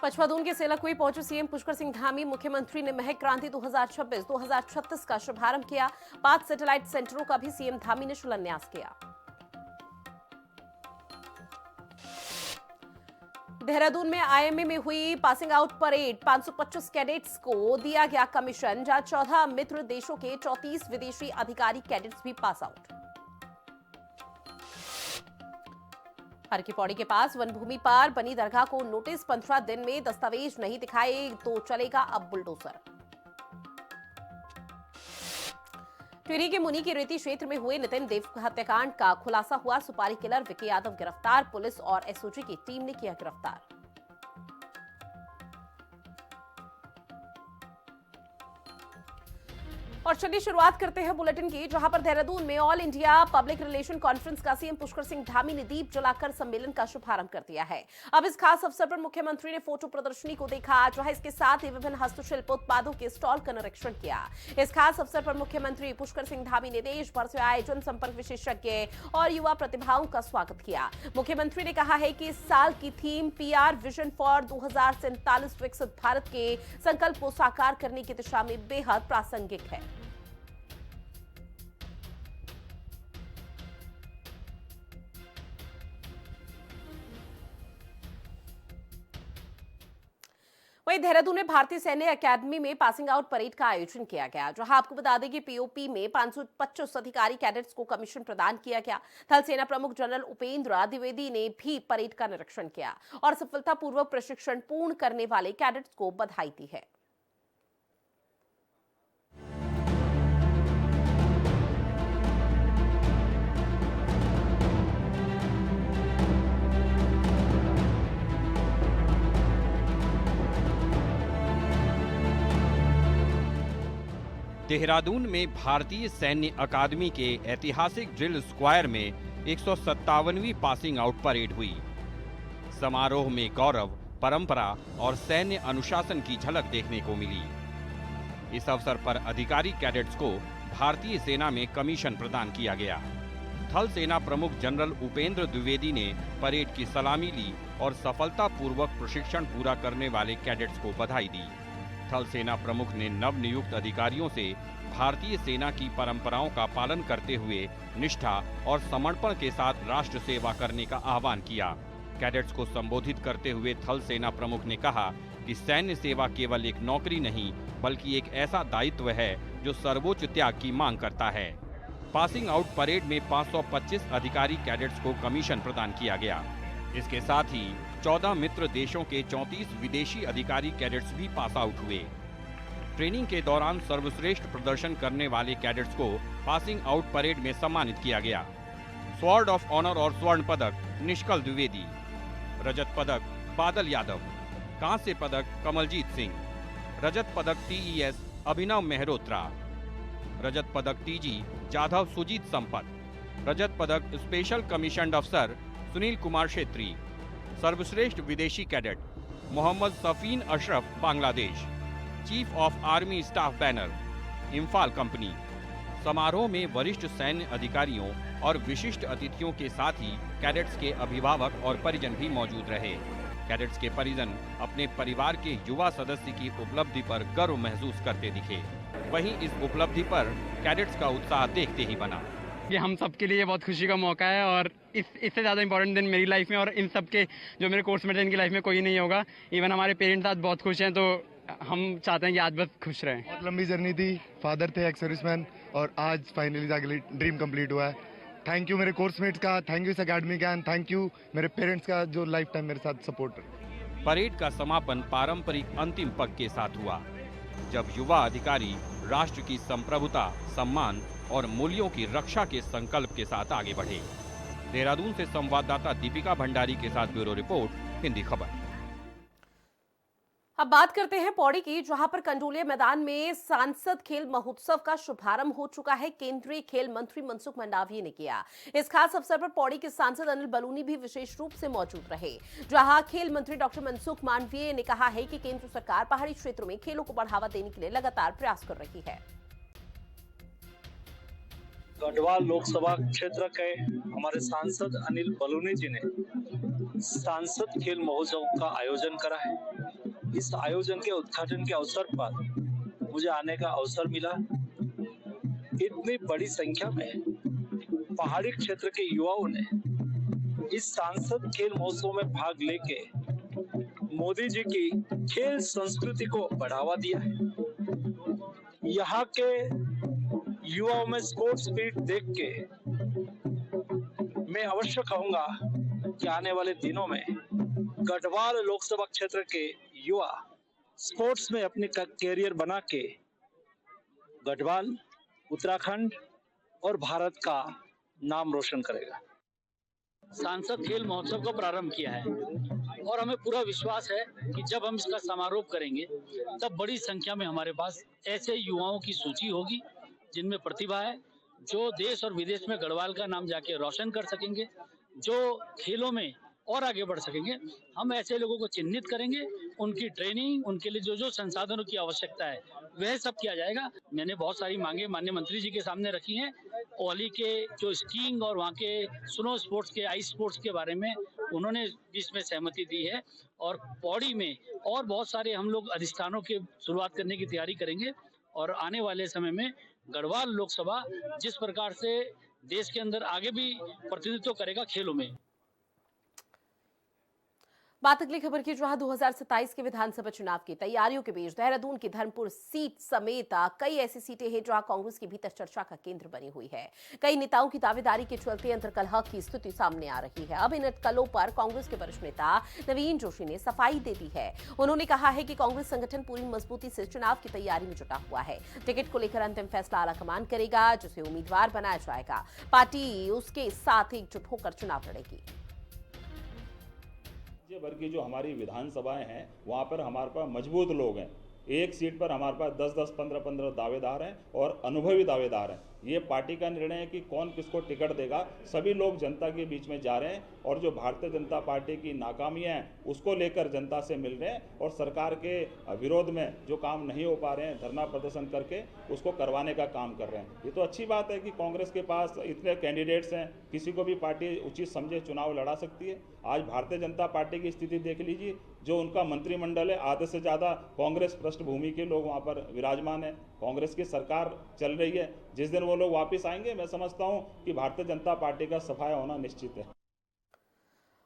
पचमढ़ी के सेलाकुई पहुंचे सीएम पुष्कर सिंह धामी। मुख्यमंत्री ने महक क्रांति 2026-2036 का शुभारंभ किया। 5 सैटेलाइट सेंटरों का भी सीएम धामी ने शिलान्यास किया। देहरादून में आईएमए में हुई पासिंग आउट परेड। 525 कैडेट्स को दिया गया कमीशन, जहां 14 मित्र देशों के 34 विदेशी अधिकारी कैडेट्स भी पास आउट। हर की पौड़ी के पास वन भूमि पर बनी दरगाह को नोटिस, 15 दिन में दस्तावेज नहीं दिखाए तो चलेगा अब बुलडोजर। टिहरी के मुनी के रेती क्षेत्र में हुए नितिन देव हत्याकांड का खुलासा हुआ। सुपारी किलर विकी यादव गिरफ्तार। पुलिस और एसओजी की टीम ने किया गिरफ्तार। और चलिए शुरुआत करते हैं बुलेटिन की, जहां पर देहरादून में all India public relation conference का सीएम पुष्कर सिंह धामी ने दीप जलाकर सम्मेलन का शुभारंभ कर दिया है। अब इस खास अवसर पर मुख्यमंत्री ने फोटो प्रदर्शनी को देखा, जहां इसके साथ ही विभिन्न हस्तशिल्प उत्पादों के स्टॉल का निरीक्षण किया। इस खास अवसर पर मुख्यमंत्री पुष्कर सिंह धामी ने देश भर से आए जनसंपर्क विशेषज्ञ और युवा प्रतिभाओं का स्वागत किया। मुख्यमंत्री ने कहा है कि इस साल की थीम पीआर विजन फॉर 2047 विकसित भारत के संकल्प को साकार करने की दिशा में बेहद प्रासंगिक है। वहीं देहरादून में भारतीय सैन्य अकादमी में पासिंग आउट परेड का आयोजन किया गया, जहां आपको बता दें कि पीओपी में 525 अधिकारी कैडेट्स को कमीशन प्रदान किया गया। थल सेना प्रमुख जनरल उपेंद्र द्विवेदी ने भी परेड का निरीक्षण किया और सफलतापूर्वक प्रशिक्षण पूर्ण करने वाले कैडेट्स को बधाई दी है। देहरादून में भारतीय सैन्य अकादमी के ऐतिहासिक ड्रिल स्क्वायर में 157वीं पासिंग आउट परेड हुई। समारोह में गौरव, परंपरा और सैन्य अनुशासन की झलक देखने को मिली। इस अवसर पर अधिकारी कैडेट्स को भारतीय सेना में कमीशन प्रदान किया गया। थल सेना प्रमुख जनरल उपेंद्र द्विवेदी ने परेड की सलामी ली और सफलतापूर्वक प्रशिक्षण पूरा करने वाले कैडेट्स को बधाई दी। थल सेना प्रमुख ने नवनियुक्त अधिकारियों से भारतीय सेना की परंपराओं का पालन करते हुए निष्ठा और समर्पण के साथ राष्ट्र सेवा करने का आह्वान किया। कैडेट्स को संबोधित करते हुए थल सेना प्रमुख ने कहा कि सैन्य सेवा केवल एक नौकरी नहीं, बल्कि एक ऐसा दायित्व है जो सर्वोच्च त्याग की मांग करता है। पासिंग आउट परेड में 525 अधिकारी कैडेट्स को कमीशन प्रदान किया गया। इसके साथ ही 14 मित्र देशों के 34 विदेशी अधिकारी कैडेट्स भी पास आउट हुए। ट्रेनिंग के दौरान सर्वश्रेष्ठ प्रदर्शन करने वाले कैडेट्स को पासिंग आउट परेड में सम्मानित किया गया। स्वॉर्ड ऑफ ऑनर और स्वर्ण पदक निष्कल द्विवेदी, रजत पदक बादल यादव, कांस्य पदक कमलजीत सिंह, रजत पदक टीईएस अभिनव मेहरोत्रा, रजत पदक टीजी जाधव सुजीत संपत, रजत पदक स्पेशल कमीशन्ड अफसर सुनील कुमार क्षेत्री, सर्वश्रेष्ठ विदेशी cadet Mohammad Safeen Ashraf Bangladesh, chief of army staff banner Imphal company. समारोह में वरिष्ठ सैन्य अधिकारियों और विशिष्ट अतिथियों के साथ ही कैडेट्स के अभिभावक और परिजन भी मौजूद रहे। कैडेट्स के परिजन अपने परिवार के युवा सदस्य की उपलब्धि पर गर्व महसूस करते दिखे। वहीं इस उपलब्धि पर कैडेट्स का उत्साह देखते ही बना। कि हम सबके लिए बहुत खुशी का मौका है और इससे ज़्यादा इंपॉर्टेंट दिन मेरी लाइफ में और इन सब के जो मेरे कोर्समेट हैं इनकी लाइफ में कोई नहीं होगा। इवन हमारे पेरेंट्स आज बहुत खुश हैं, तो हम चाहते हैं कि आज बस खुश रहें। बहुत लंबी जर्नी थी, फादर थे एक्स सर्विसमैन और आज फाइनली जाके ड्रीम कंप्लीट हुआ है। थैंक यू मेरे कोर्समेट्स का, थैंक यू इस अकेडमी का, एंड थैंक यू मेरे पेरेंट्स का जो लाइफ टाइम मेरे साथ सपोर्ट। परेड का समापन पारंपरिक अंतिम पग के साथ हुआ, जब युवा अधिकारी राष्ट्र की संप्रभुता, सम्मान और मूल्यों की रक्षा के संकल्प के साथ आगे बढ़े। देहरादून से संवाददाता दीपिका भंडारी के साथ ब्यूरो रिपोर्ट, हिंदी खबर। अब बात करते हैं पौड़ी की, जहां पर कंडोलिया मैदान में सांसद खेल महोत्सव का शुभारंभ हो चुका है। केंद्रीय खेल मंत्री मनसुख मंडाविया ने किया। इस खास अवसर पर पौड़ी के सांसद अनिल बलूनी भी विशेष रूप से मौजूद रहे, जहां खेल मंत्री डॉक्टर मनसुख मांडविया ने कहा है कि केंद्र सरकार पहाड़ी क्षेत्रों में खेलों को बढ़ावा देने के लिए लगातार प्रयास कर रही है। गढ़वाल लोकसभा क्षेत्र के हमारे सांसद अनिल बलूनी जी ने सांसद खेल महोत्सव का आयोजन करा है। इस आयोजन के उद्घाटन के अवसर पर मुझे आने का अवसर मिला। इतनी बड़ी संख्या में पहाड़ी क्षेत्र के युवाओं ने इस सांसद खेल महोत्सव में भाग लेके मोदी जी की खेल संस्कृति को बढ़ावा दिया है। यहाँ के युवाओं में स्पोर्ट्स स्पिरिट देख के मैं अवश्य कहूंगा कि आने वाले दिनों में गढ़वाल लोकसभा क्षेत्र के युवा स्पोर्ट्स में अपने कैरियर बना के गढ़वाल, उत्तराखंड और भारत का नाम रोशन करेगा। सांसद खेल महोत्सव को प्रारंभ किया है और हमें पूरा विश्वास है कि जब हम इसका समारोह करेंगे तब बड़ी संख्या में हमारे पास ऐसे युवाओं की सूची होगी जिनमें प्रतिभा है, जो देश और विदेश में गढ़वाल का नाम जाके रोशन कर सकेंगे, जो खेलों में और आगे बढ़ सकेंगे। हम ऐसे लोगों को चिन्हित करेंगे, उनकी ट्रेनिंग, उनके लिए जो जो संसाधनों की आवश्यकता है वह सब किया जाएगा। मैंने बहुत सारी मांगे माननीय मंत्री जी के सामने रखी हैं। ओली के जो स्कीइंग और वहाँ के स्नो स्पोर्ट्स के, आइस स्पोर्ट्स के बारे में उन्होंने इसमें सहमति दी है और पौड़ी में और बहुत सारे हम लोग अधिष्ठानों की शुरुआत करने की तैयारी करेंगे। और आने वाले समय में गढ़वाल लोकसभा जिस प्रकार से देश के अंदर आगे भी प्रतिनिधित्व करेगा खेलों में। बात अगली खबर की, जहां 2027 के विधानसभा चुनाव की तैयारियों के बीच देहरादून की धर्मपुर सीट समेत कई ऐसी सीटें हैं जहां कांग्रेस की भीतर चर्चा का केंद्र बनी हुई है। कई नेताओं की दावेदारी के चलते अंतर्कलह की स्थिति सामने आ रही है। अब इन अटकलों पर कांग्रेस के वरिष्ठ नेता नवीन जोशी ने सफाई दे दी है। उन्होंने कहा है कि कांग्रेस संगठन पूरी मजबूती से चुनाव की तैयारी में जुटा हुआ है। टिकट को लेकर अंतिम फैसला आलाकमान करेगा, जिसे उम्मीदवार बनाया जाएगा। पार्टी उसके साथ एकजुट होकर चुनाव लड़ेगी। राज्य भर की जो हमारी विधानसभाएं हैं वहाँ पर हमारे पास मजबूत लोग हैं। एक सीट पर हमारे पास 10-10, 15-15 दावेदार हैं और अनुभवी दावेदार हैं। ये पार्टी का निर्णय है कि कौन किसको टिकट देगा। सभी लोग जनता के बीच में जा रहे हैं और जो भारतीय जनता पार्टी की नाकामियां हैं उसको लेकर जनता से मिल रहे हैं और सरकार के विरोध में जो काम नहीं हो पा रहे हैं धरना प्रदर्शन करके उसको करवाने का काम कर रहे हैं। ये तो अच्छी बात है कि कांग्रेस के पास इतने कैंडिडेट्स हैं, किसी को भी पार्टी उचित समझे चुनाव लड़ा सकती है। आज भारतीय जनता पार्टी की स्थिति देख लीजिए, जो उनका मंत्रिमंडल है आधे से ज़्यादा कांग्रेस पृष्ठभूमि के लोग वहाँ पर विराजमान है। कांग्रेस की सरकार चल रही है। जिस दिन वो लोग वापस आएंगे मैं समझता हूँ कि भारतीय जनता पार्टी का सफाया होना निश्चित है।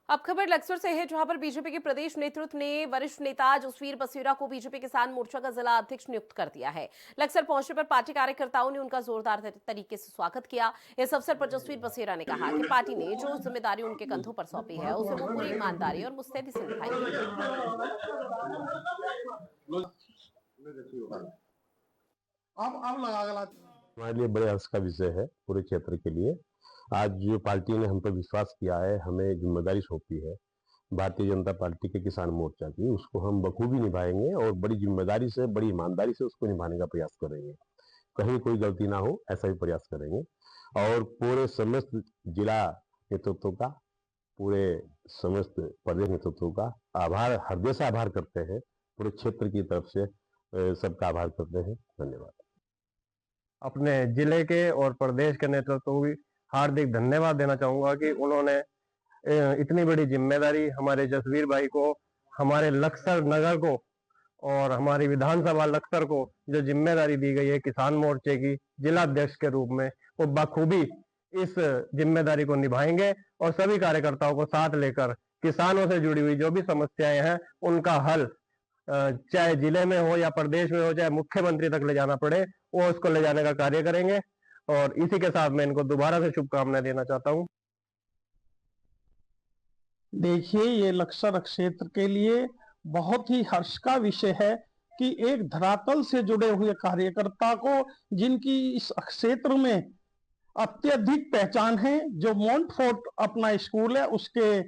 अब खबर लक्सर से है, जहां पर बीजेपी के प्रदेश नेतृत्व ने वरिष्ठ नेता जसवीर बसेरा को बीजेपी किसान मोर्चा का जिला अध्यक्ष नियुक्त कर दिया है। लक्सर पहुंचने पर पार्टी कार्यकर्ताओं ने उनका जोरदार तरीके से स्वागत किया। इस अवसर पर जसवीर बसेरा ने कहा कि पार्टी ने जो जिम्मेदारी उनके कंधों पर सौंपी है उसे वो पूरी ईमानदारी और मुस्तैदी से निभाएंगे। हमारे लिए बड़े हर्ष का विषय है पूरे क्षेत्र के लिए। आज जो पार्टी ने हम पर विश्वास किया है, हमें जिम्मेदारी सौंपी है भारतीय जनता पार्टी के किसान मोर्चा की, उसको हम बखूबी निभाएंगे और बड़ी जिम्मेदारी से, बड़ी ईमानदारी से उसको निभाने का प्रयास करेंगे। कहीं कोई गलती ना हो ऐसा भी प्रयास करेंगे। और पूरे समस्त जिला नेतृत्व का, पूरे समस्त प्रदेश नेतृत्व का आभार, हृदय से आभार करते हैं। पूरे क्षेत्र की तरफ से सबका आभार करते हैं। धन्यवाद। अपने जिले के और प्रदेश के नेतृत्व को भी हार्दिक धन्यवाद देना चाहूंगा कि उन्होंने इतनी बड़ी जिम्मेदारी हमारे जसवीर भाई को, हमारे लक्सर नगर को और हमारी विधानसभा लक्सर को जो जिम्मेदारी दी गई है किसान मोर्चे की जिला अध्यक्ष के रूप में, वो बखूबी इस जिम्मेदारी को निभाएंगे और सभी कार्यकर्ताओं को साथ लेकर किसानों से जुड़ी हुई जो भी समस्याएं हैं उनका हल, चाहे जिले में हो या प्रदेश में हो, चाहे मुख्यमंत्री तक ले जाना पड़े, वो उसको ले जाने का कार्य करेंगे। और इसी के साथ मैं इनको दोबारा से शुभकामनाएं देना चाहता हूं। देखिए, ये लक्सर क्षेत्र के लिए बहुत ही हर्ष का विषय है कि एक धरातल से जुड़े हुए कार्यकर्ता को, जिनकी इस क्षेत्र में अत्यधिक पहचान है, जो मोंटफोर्ट अपना स्कूल है उसके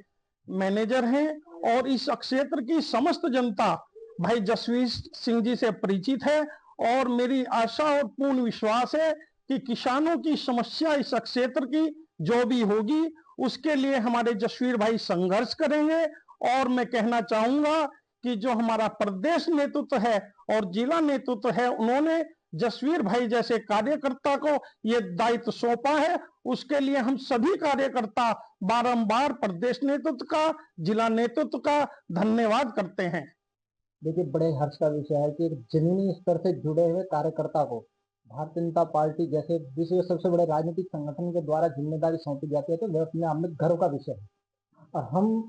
मैनेजर हैं और इस क्षेत्र की समस्त जनता भाई जसवीर सिंह जी से परिचित है। और मेरी आशा और पूर्ण विश्वास है कि किसानों की समस्या इस क्षेत्र की जो भी होगी उसके लिए हमारे जसवीर भाई संघर्ष करेंगे। और मैं कहना चाहूंगा कि जो हमारा प्रदेश नेतृत्व है और जिला नेतृत्व है, उन्होंने जसवीर भाई जैसे कार्यकर्ता को ये दायित्व सौंपा है, उसके लिए हम सभी कार्यकर्ता बारंबार प्रदेश नेतृत्व का, जिला नेतृत्व का धन्यवाद करते हैं। देखिए, बड़े हर्ष का विषय है कि एक जमीनी स्तर से जुड़े हुए कार्यकर्ता को भारतीय जनता पार्टी जैसे विश्व के सबसे बड़े राजनीतिक संगठन के द्वारा जिम्मेदारी सौंपी जाती है, तो वह अपने आप में गर्व का विषय है। और हम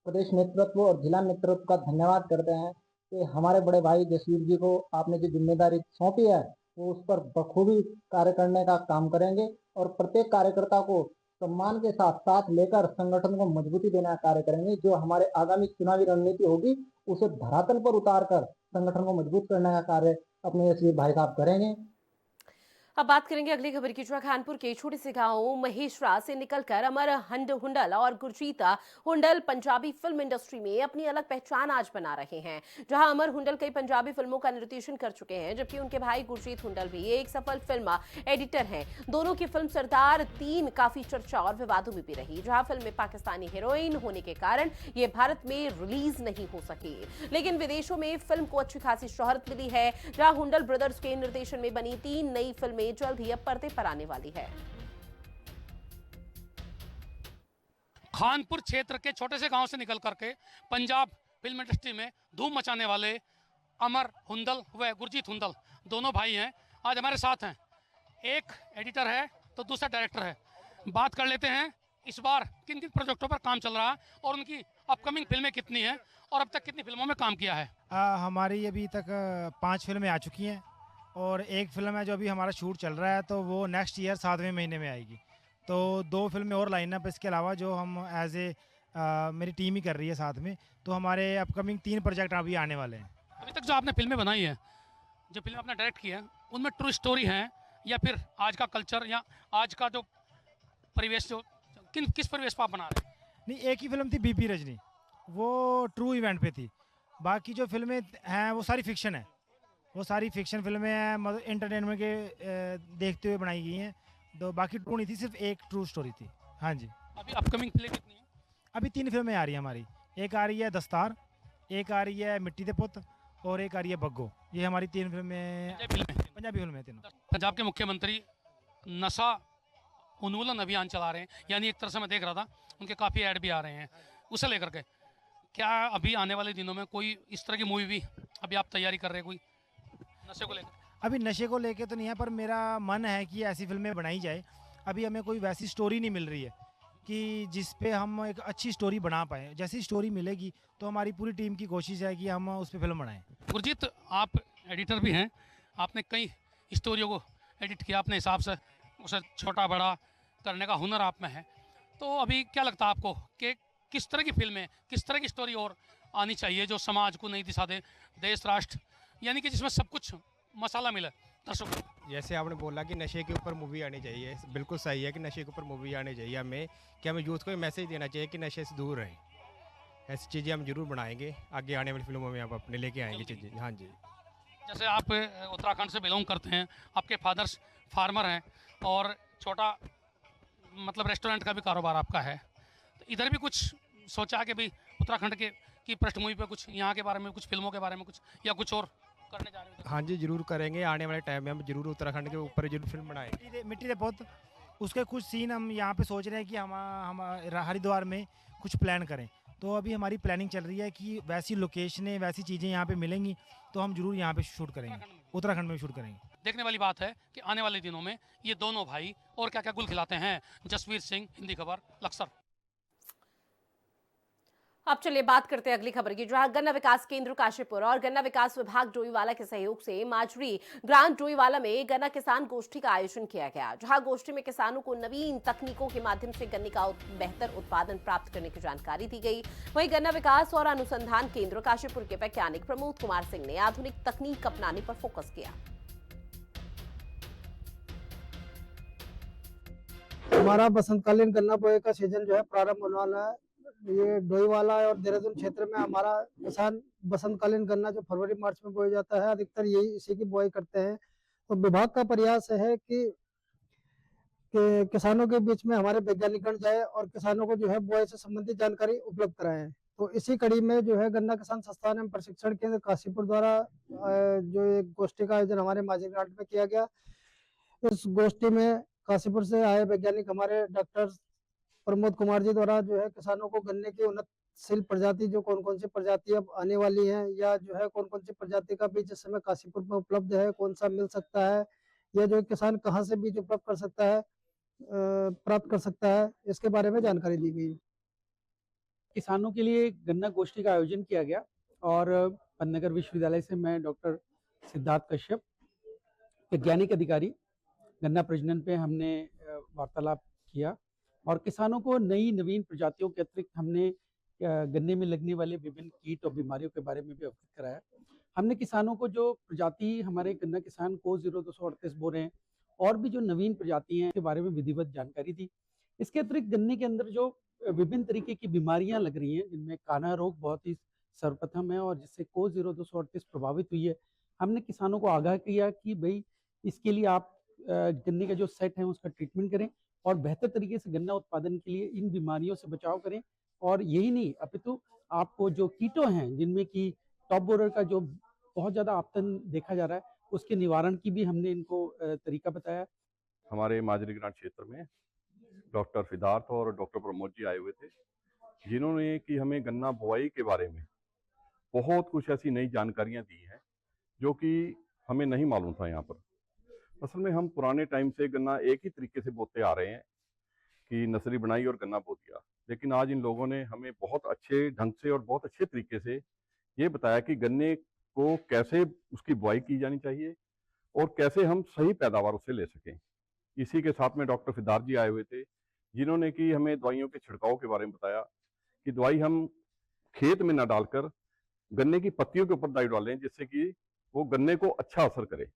प्रदेश नेतृत्व और जिला नेतृत्व का धन्यवाद करते हैं कि हमारे बड़े भाई जसवीर जी को आपने जो जिम्मेदारी सौंपी है, वो उस पर बखूबी कार्य करने का काम करेंगे और प्रत्येक कार्यकर्ता को सम्मान के साथ साथ लेकर संगठन को मजबूती देने का कार्य करेंगे। जो हमारे आगामी चुनावी रणनीति होगी, उसे धरातल पर उतार कर संगठन को मजबूत करने का कार्य अपने यशवीर भाई साहब करेंगे। अब बात करेंगे अगली खबर की, जो कानपुर के छोटे से गांव महेशरा से निकलकर अमर हुंडल और गुरजीत हुंडल पंजाबी फिल्म इंडस्ट्री में अपनी अलग पहचान आज बना रहे हैं। जहां अमर हुंडल कई पंजाबी फिल्मों का निर्देशन कर चुके हैं, जबकि उनके भाई गुरजीत हुंडल भी एक सफल फिल्म एडिटर हैं। दोनों की फिल्म सरदार 3 काफी चर्चा और विवादों में भी रही, जहां फिल्म में पाकिस्तानी हीरोइन होने के कारण ये भारत में रिलीज नहीं हो सकी, लेकिन विदेशों में फिल्म को अच्छी खासी शोहरत मिली है। जहां हुंडल ब्रदर्स के निर्देशन में बनी 3 नई फिल्में जल्द ही अब पर्दे पर आने वाली है। खानपुर क्षेत्र के छोटे से गांव से निकल करके पंजाब फिल्म इंडस्ट्री में धूम मचाने वाले अमर हुंडल व गुरजीत हुंडल दोनों भाई हैं, आज हमारे साथ हैं। एक एडिटर है तो दूसरा डायरेक्टर है। बात कर लेते हैं इस बार किन किन प्रोजेक्टों पर काम चल रहा है और उनकी अपकमिंग फिल्में कितनी हैं और अब तक कितनी फिल्मों में काम किया है। हमारी अभी तक 5 फिल्में आ चुकी हैं और एक फिल्म है जो अभी हमारा शूट चल रहा है, तो वो नेक्स्ट ईयर 7वें महीने में आएगी। तो 2 फिल्में और लाइनअप इसके अलावा जो हम एज ए मेरी टीम ही कर रही है साथ में, तो हमारे अपकमिंग 3 प्रोजेक्ट अभी आने वाले हैं। अभी तक जो आपने फिल्में बनाई हैं, जो फिल्म आपने डायरेक्ट की है, उनमें ट्रू स्टोरी है या फिर आज का कल्चर या आज का जो परिवेश, जो किस परिवेश पर आप बना रहे हैं? नहीं, एक ही फिल्म थी बीपी रजनी, वो ट्रू इवेंट पे थी। बाकी जो फिल्में हैं वो सारी फिक्शन है, वो सारी फिक्शन फिल्में हैं, मतलब एंटरटेनमेंट के देखते हुए बनाई गई हैं। तो बाकी ट्रू नहीं थी, सिर्फ एक ट्रू स्टोरी थी। हाँ जी। अभी अपकमिंग फिल्म कितनी है? अभी 3 फिल्में आ रही हैं हमारी। एक आ रही है दस्तार, एक आ रही है मिट्टी दे पुत और एक आ रही है बग्गो। ये हमारी 3 फिल्में पंजाबी फिल्में तीनों। पंजाब के मुख्यमंत्री नशा उन्मूलन अभियान चला रहे हैं, यानी एक तरह से मैं देख रहा था उनके काफ़ी ऐड भी आ रहे हैं, उसे लेकर के क्या अभी आने वाले दिनों में कोई इस तरह की मूवी भी अभी आप तैयारी कर रहे हैं कोई नशे को लेकर? अभी नशे को लेके तो नहीं है, पर मेरा मन है कि ऐसी फिल्में बनाई जाए। अभी हमें कोई वैसी स्टोरी नहीं मिल रही है कि जिस पे हम एक अच्छी स्टोरी बना पाएँ। जैसी स्टोरी मिलेगी तो हमारी पूरी टीम की कोशिश है कि हम उस पर फिल्म बनाएं। गुरजीत, आप एडिटर भी हैं, आपने कई स्टोरियों को एडिट किया अपने हिसाब से, उसे छोटा बड़ा करने का हुनर आप में है। तो अभी क्या लगता है आपको कि किस तरह की फिल्में, किस तरह की स्टोरी और आनी चाहिए जो समाज को नई दिशा दे, देश राष्ट्र, यानी कि जिसमें सब कुछ मसाला मिले दर्शकों? जैसे आपने बोला कि नशे के ऊपर मूवी आनी चाहिए, बिल्कुल सही है कि नशे के ऊपर मूवी आनी चाहिए। हमें यूथ को मैसेज देना चाहिए कि नशे से दूर रहें। ऐसी चीज़ें हम जरूर बनाएंगे, आगे आने वाली फिल्मों में आप अपने लेके आएंगे चीज़ें। हाँ जी। जैसे आप उत्तराखंड से बिलोंग करते हैं, आपके फादर्स फार्मर हैं और छोटा मतलब रेस्टोरेंट का भी कारोबार आपका है, तो इधर भी कुछ सोचा कि भाई उत्तराखंड की पृष्ठभूमि पे कुछ यहाँ के बारे में, कुछ फिल्मों के बारे में कुछ या कुछ और करने जा रहे हैं? हाँ जी, जरूर करेंगे। आने वाले टाइम में हम जरूर उत्तराखंड के ऊपर जरूर फिल्म बनाएंगे। मिट्टी दे पुत, उसके कुछ सीन हम यहाँ पे सोच रहे हैं कि हम हरिद्वार में कुछ प्लान करें। तो अभी हमारी प्लानिंग चल रही है कि वैसी लोकेशनें, वैसी चीज़ें यहाँ पे मिलेंगी तो हम जरूर यहाँ पे शूट करेंगे, उत्तराखंड में शूट करेंगे। देखने वाली बात है कि आने वाले दिनों में ये दोनों भाई और क्या क्या गुल खिलाते हैं। जसवीर सिंह, हिंदी खबर, लक्सर। अब चलिए बात करते हैं अगली खबर की, जहां गन्ना विकास केंद्र काशीपुर और गन्ना विकास विभाग डोईवाला के सहयोग से माजरी ग्रांट डोईवाला में गन्ना किसान गोष्ठी का आयोजन किया गया, जहां गोष्ठी में किसानों को नवीन तकनीकों के माध्यम से गन्ने का बेहतर उत्पादन प्राप्त करने की जानकारी दी गई। वहीं गन्ना विकास और अनुसंधान केंद्र काशीपुर के वैज्ञानिक प्रमोद कुमार सिंह ने आधुनिक तकनीक अपनाने पर फोकस किया। हमारा बसंतकालीन गन्ना बोए का सीजन जो है प्रारंभ होने वाला है। ये डोईवाला और देहरादून क्षेत्र में हमारा किसान बसंतकालीन गन्ना जो फरवरी मार्च में बोया जाता है, अधिकतर यही इसी की बुआई करते हैं। तो विभाग का प्रयास है कि किसानों के बीच में हमारे वैज्ञानिकगण जाए और किसानों को जो है बुआई से संबंधित जानकारी उपलब्ध कराएं। तो इसी कड़ी में जो है गन्ना किसान संस्थान एवं प्रशिक्षण केंद्र काशीपुर द्वारा जो एक गोष्ठी का आयोजन हमारे माजरी घाट में किया गया। इस गोष्ठी में काशीपुर से आए वैज्ञानिक हमारे डॉक्टर प्रमोद कुमार जी द्वारा जो है किसानों को गन्ने की उन्नत प्रगतिशील प्रजाति जो कौन कौन सी प्रजाति अब आने वाली हैं, या जो है कौन कौन सी प्रजाति का बीज इस समय काशीपुर में उपलब्ध है, कौन सा मिल सकता है, या जो किसान कहाँ से बीज उपलब्ध कर सकता है, प्राप्त कर सकता है, इसके बारे में जानकारी दी गई। किसानों के लिए गन्ना गोष्ठी का आयोजन किया गया और पन्नागर विश्वविद्यालय से मैं डॉक्टर सिद्धार्थ कश्यप, वैज्ञानिक अधिकारी, गन्ना प्रजनन पे हमने वार्तालाप किया और किसानों को नई नवीन प्रजातियों के अतिरिक्त हमने गन्ने में लगने वाले विभिन्न कीट और बीमारियों के बारे में भी अवगत कराया। हमने किसानों को जो प्रजाति हमारे गन्ना किसान को 0238 बो रहे हैं और भी जो नवीन प्रजाति हैं के बारे में विधिवत जानकारी दी। इसके अतिरिक्त गन्ने के अंदर जो विभिन्न तरीके की बीमारियां लग रही हैं, जिनमें काना रोग बहुत ही सर्वप्रथम है और जिससे को 0238 प्रभावित हुई है, हमने किसानों को आगाह किया कि भाई इसके लिए आप गन्ने का जो सेट है उसका ट्रीटमेंट करें और बेहतर तरीके से गन्ना उत्पादन के लिए इन बीमारियों से बचाव करें। और यही नहीं अपितु आपको जो कीटों हैं जिनमें कि टॉप बोरर का जो बहुत ज़्यादा आपतन देखा जा रहा है, उसके निवारण की भी हमने इनको तरीका बताया। हमारे माजरी ग्रांट क्षेत्र में डॉक्टर सिद्धार्थ और डॉक्टर प्रमोद जी आए हुए थे, जिन्होंने कि हमें गन्ना बुआई के बारे में बहुत कुछ ऐसी नई जानकारियां दी हैं जो कि हमें नहीं मालूम था। यहाँ पर असल में हम पुराने टाइम से गन्ना एक ही तरीके से बोते आ रहे हैं कि नर्सरी बनाई और गन्ना बो दिया, लेकिन आज इन लोगों ने हमें बहुत अच्छे ढंग से और बहुत अच्छे तरीके से ये बताया कि गन्ने को कैसे उसकी बुआई की जानी चाहिए और कैसे हम सही पैदावार उससे ले सकें। इसी के साथ में डॉक्टर सिद्धार्थ जी आए हुए थे, जिन्होंने कि हमें दवाइयों के छिड़काव के बारे में बताया कि दवाई हम खेत में न डालकर गन्ने की पत्तियों के ऊपर दवाई डालें, जिससे कि वो गन्ने को अच्छा असर करे।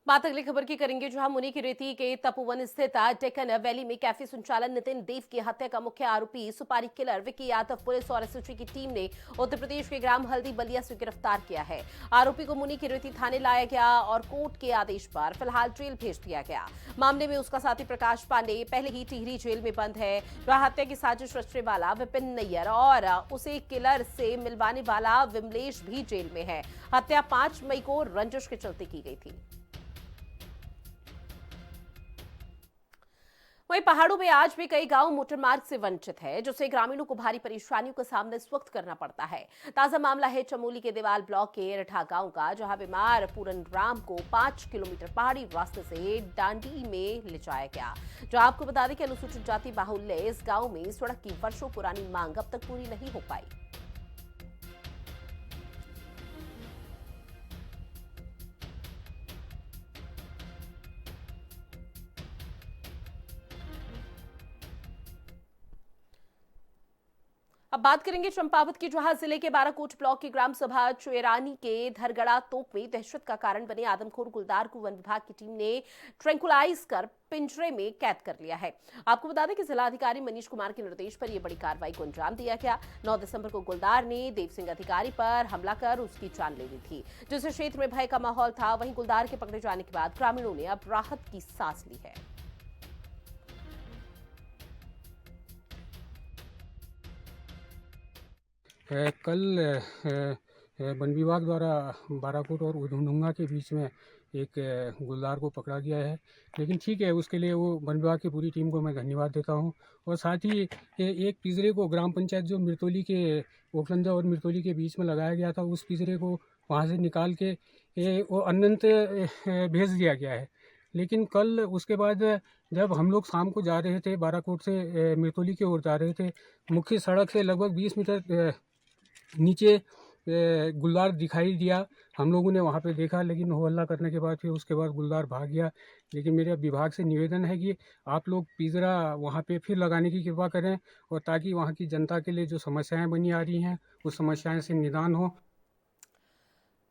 बात अगली खबर की करेंगे, जहां मुनि की रेती के तपोवन स्थित डेक्कन वैली में कैफे संचालन नितिन देव की हत्या का मुख्य आरोपी सुपारी किलर विकी यादव पुलिस और एसओजी की टीम ने उत्तर प्रदेश के ग्राम हल्दी बलिया से गिरफ्तार किया है। आरोपी को मुनि की रेती थाने लाया गया और कोर्ट के आदेश पर फिलहाल जेल भेज दिया गया। मामले में उसका साथी प्रकाश पांडे पहले ही टिहरी जेल में बंद है, जहां हत्या की साजिश रचने वाला विपिन नैयर और उसे किलर से मिलवाने वाला विमलेश भी जेल में है। हत्या 5 मई को रंजिश के चलते की गई थी। वहीं पहाड़ों में आज भी कई गांव मोटर मार्ग से वंचित है, जिससे ग्रामीणों को भारी परेशानियों का सामना इस वक्त करना पड़ता है। ताजा मामला है चमोली के देवाल ब्लॉक के एरठा गांव का, जहां बीमार पूरन राम को 5 किलोमीटर पहाड़ी रास्ते से डांडी में ले जाया गया। जो आपको बता दें कि अनुसूचित जाति बाहुल्य इस गांव में सड़क की वर्षों पुरानी मांग अब तक पूरी नहीं हो पाई। अब बात करेंगे चंपावत की, जहां जिले के बाराकोट ब्लॉक की ग्राम सभा चुएरानी के धरगड़ा तोप में दहशत का कारण बने आदमखोर गुलदार को वन विभाग की टीम ने ट्रैंकुलाइज कर पिंजरे में कैद कर लिया है। आपको बता दें कि जिलाधिकारी मनीष कुमार के निर्देश पर यह बड़ी कार्रवाई को अंजाम दिया गया। 9 दिसंबर को गुलदार ने देव सिंह अधिकारी पर हमला कर उसकी जान ले ली थी, जिससे क्षेत्र में भय का माहौल था। वहीं गुलदार के पकड़े जाने के बाद ग्रामीणों ने अब राहत की सांस ली है। कल वन विभाग द्वारा बाराकोट और उधमडुंगा के बीच में एक गुलदार को पकड़ा गया है, लेकिन ठीक है, उसके लिए वो वन विभाग की पूरी टीम को मैं धन्यवाद देता हूं। और साथ ही एक पिंजरे को ग्राम पंचायत जो मिर्तोली के ओखलंदा और मिर्तोली के बीच में लगाया गया था, उस पिंजरे को वहाँ से निकाल के वो अनंत भेज दिया गया है। लेकिन कल उसके बाद जब हम लोग शाम को जा रहे थे, बाराकोट से मिर्तोली की ओर जा रहे थे, मुख्य सड़क से लगभग 20 मीटर नीचे गुलदार दिखाई दिया। हम लोगों ने वहाँ पे देखा, लेकिन हो हल्ला करने के बाद फिर उसके बाद गुलदार भाग गया। लेकिन मेरे विभाग से निवेदन है कि आप लोग पिंजरा वहाँ पे फिर लगाने की कृपा करें, और ताकि वहाँ की जनता के लिए जो समस्याएं बनी आ रही हैं उस समस्याएं से निदान हो।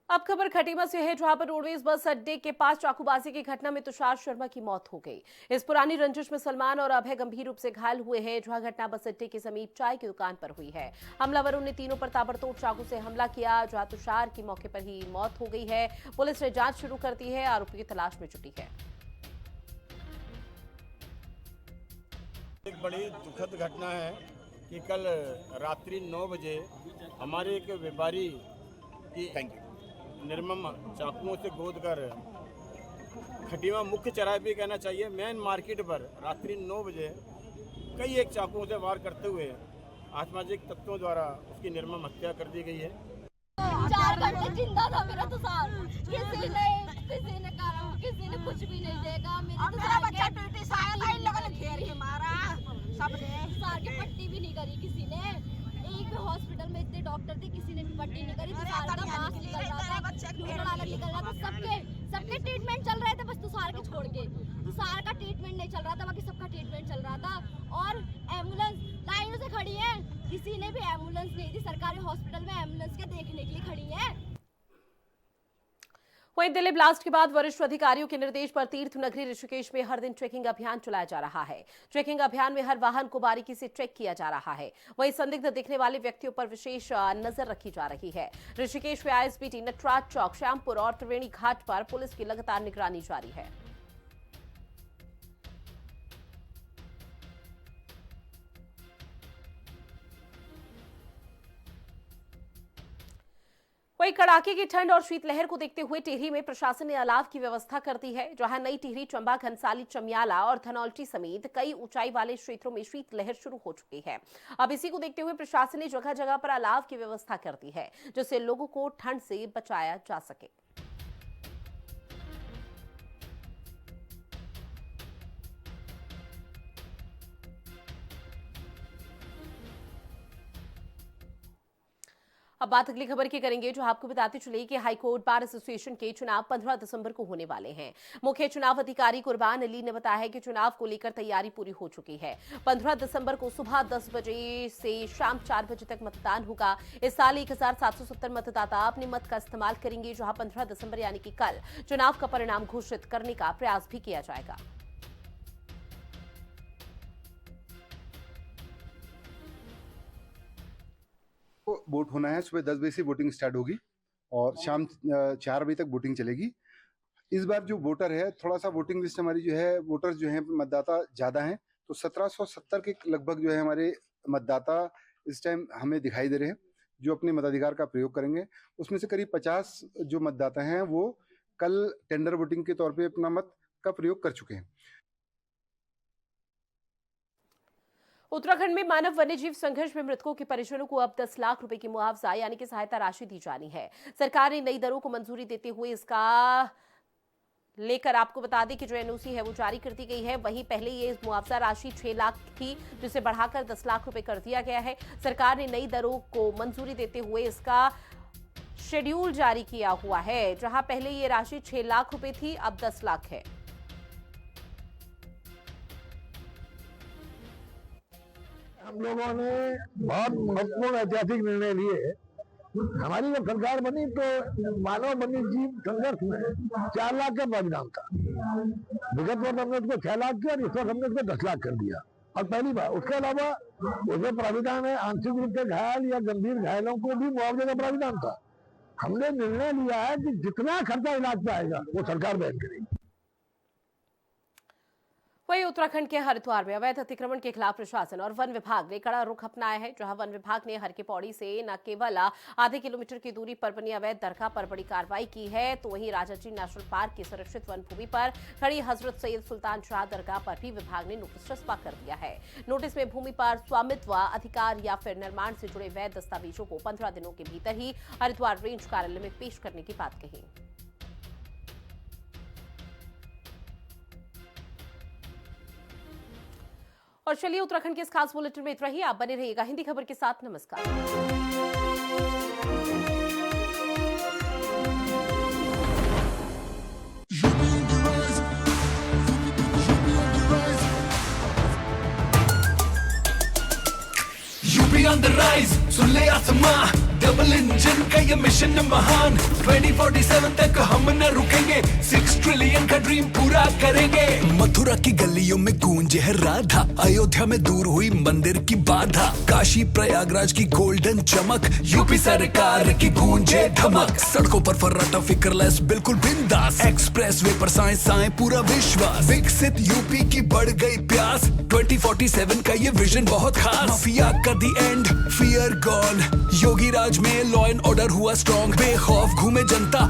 अब खबर खटीमा से है, जहां पर रोडवेज बस अड्डे के पास चाकूबाजी की घटना में तुषार शर्मा की मौत हो गई। इस पुरानी रंजिश में सलमान और अभय गंभीर रूप से घायल हुए हैं। जहां घटना बस अड्डे के समीप चाय की दुकान पर हुई है। हमलावरों ने तीनों पर ताबड़तोड़ चाकू से हमला किया। जहां तुषार की मौके पर ही मौत हो गई है। पुलिस ने जांच शुरू कर दी है, आरोपी की तलाश में जुटी है। एक बड़ी दुखद घटना है कि कल रात्रि 9 बजे हमारे एक व्यापारी की निर्मम चाकुओं से गोद कर खटीमा मुख्य चौराहे भी कहना चाहिए, मेन मार्केट पर रात्रि 9 बजे कई एक चाकुओं से वार करते हुए असामाजिक तत्वों द्वारा उसकी निर्मम हत्या कर दी गई है। 4 घंटे जिंदा था मेरा तुषार, किसी ने कहा, किसी ने कुछ भी नहीं देखा। मेरा बच्चा टूटी शायद इन लोगों ने घेर ही मारा, सबने तुषार की पट्टी भी नहीं करी किसी ने। एक भी हॉस्पिटल में इतने डॉक्टर थे, किसी ने भी पट्टी नहीं करी। तुषार का मास्क निकल रहा था, निकल रहा था, सबके ट्रीटमेंट चल रहे थे, बस तुषार के छोड़ के। तुषार का ट्रीटमेंट नहीं चल रहा था, बाकी सबका ट्रीटमेंट चल रहा था। और एम्बुलेंस लाइनों से खड़ी है, किसी ने भी एम्बुलेंस नहीं दी। सरकारी हॉस्पिटल में एम्बुलेंस के देखने के लिए खड़ी है। वहीं दिल्ली ब्लास्ट के बाद वरिष्ठ अधिकारियों के निर्देश पर तीर्थ नगरी ऋषिकेश में हर दिन ट्रैकिंग अभियान चलाया जा रहा है। ट्रैकिंग अभियान में हर वाहन को बारीकी से ट्रैक किया जा रहा है। वहीं संदिग्ध दिखने वाले व्यक्तियों पर विशेष नजर रखी जा रही है। ऋषिकेश में आईएसबीटी, नटराज चौक, श्यामपुर और त्रिवेणी घाट पर पुलिस की लगातार निगरानी जारी है। वहीं कड़ाके की ठंड और शीतलहर को देखते हुए टिहरी में प्रशासन ने अलाव की व्यवस्था कर दी है, जहां नई टिहरी, चंबा, घनसाली, चमियाला और धनौल्टी समेत कई ऊंचाई वाले क्षेत्रों में शीतलहर शुरू हो चुकी है। अब इसी को देखते हुए प्रशासन ने जगह जगह पर अलाव की व्यवस्था कर दी है, जिससे लोगों को ठंड से बचाया जा सके। अब बात अगली खबर की करेंगे, जो आपको बताते चले कि हाईकोर्ट बार एसोसिएशन के चुनाव 15 दिसंबर को होने वाले हैं। मुख्य चुनाव अधिकारी कुर्बान अली ने बताया है कि चुनाव को लेकर तैयारी पूरी हो चुकी है। 15 दिसंबर को सुबह 10 बजे से शाम 4 बजे तक मतदान होगा। इस साल 1770 मतदाता अपने मत का इस्तेमाल करेंगे, जहां 15 दिसंबर यानी कि कल चुनाव का परिणाम घोषित करने का प्रयास भी किया जाएगा। वोट होना है। सुबह 10 बजे से वोटिंग स्टार्ट होगी और शाम 4 बजे तक वोटिंग चलेगी। इस बार जो वोटर है, थोड़ा सा वोटिंग लिस्ट हमारी जो है, वोटर्स जो हैं, मतदाता ज़्यादा हैं, तो 1770 के लगभग जो है हमारे मतदाता इस टाइम हमें दिखाई दे रहे हैं, जो अपने मताधिकार का प्रयोग करेंगे। उसमें से करीब 50 जो मतदाता हैं वो कल टेंडर वोटिंग के तौर पर अपना मत का प्रयोग कर चुके हैं। उत्तराखंड में मानव वन्यजीव संघर्ष में मृतकों के परिजनों को अब 10 लाख रुपए की मुआवजा यानी कि सहायता राशि दी जानी है। सरकार ने नई दरों को मंजूरी देते हुए इसका लेकर आपको बता दें कि जो एनओसी है वो जारी कर दी गई है। वहीं पहले ये मुआवजा राशि 6 लाख थी, जिसे बढ़ाकर 10 लाख रुपए कर दिया गया है। सरकार ने नई दरों को मंजूरी देते हुए इसका शेड्यूल जारी किया हुआ है, जहां पहले ये राशि 6 लाख रुपए थी, अब 10 लाख है। हम लोगों ने बहुत महत्वपूर्ण ऐतिहासिक निर्णय लिए। हमारी जब सरकार बनी तो मानव वन्यजीव संघर्ष में 4 लाख का प्रावधान था। विगत वर्ष हमने उसको 6 लाख किया और इस वर्ष हमने उसको 10 लाख कर दिया, और पहली बार। उसके अलावा उसमें प्राविधान है आंशिक रूप से घायल या गंभीर घायलों को भी मुआवजे का प्राविधान था। हमने निर्णय लिया है कि जितना खर्चा इलाज पे आएगा वो सरकार वहन करेगी। वहीं उत्तराखंड के हरिद्वार में अवैध अतिक्रमण के खिलाफ प्रशासन और वन विभाग ने कड़ा रुख अपनाया है, जहां वन विभाग ने हर के पौड़ी से न केवल आधे किलोमीटर की दूरी पर बनी अवैध दरगाह पर बड़ी कार्रवाई की है, तो वहीं राजाजी नेशनल पार्क की संरक्षित वन भूमि पर खड़ी हजरत सैयद सुल्तान शाह दरगाह पर भी विभाग ने नोटिस चस्पा कर दिया है। नोटिस में भूमि पर स्वामित्व अधिकार या फिर निर्माण से जुड़े वैध दस्तावेजों को 15 दिनों के भीतर ही हरिद्वार रेंज कार्यालय में पेश करने की बात कही। और चलिए उत्तराखंड के इस खास बुलेटिन में इतना ही। आप बने रहिएगा हिंदी खबर के साथ। नमस्कार। on the rise, सुन ले आसमां, डबल इंजन का ये मिशन महान। 2047 तक हम न रुकेंगे, 6 ट्रिलियन का ड्रीम पूरा करेंगे। मथुरा की गलियों में गूंजे है राधा, अयोध्या में दूर हुई मंदिर की बाधा, काशी प्रयागराज की गोल्डन चमक, यूपी सरकार की गूंजे धमक। सड़कों पर फर्राटा फिक्रलेस बिल्कुल बिंदास, एक्सप्रेस वे पर साए साए पूरा विश्वास। विकसित यूपी की बढ़ गई प्यास, 2047 का ये विजन बहुत खास। माफिया का दी एंड, फियर गॉन, योगी राज में लॉ एंड ऑर्डर हुआ स्ट्रॉन्ग। बेखौफ घूमे जनता,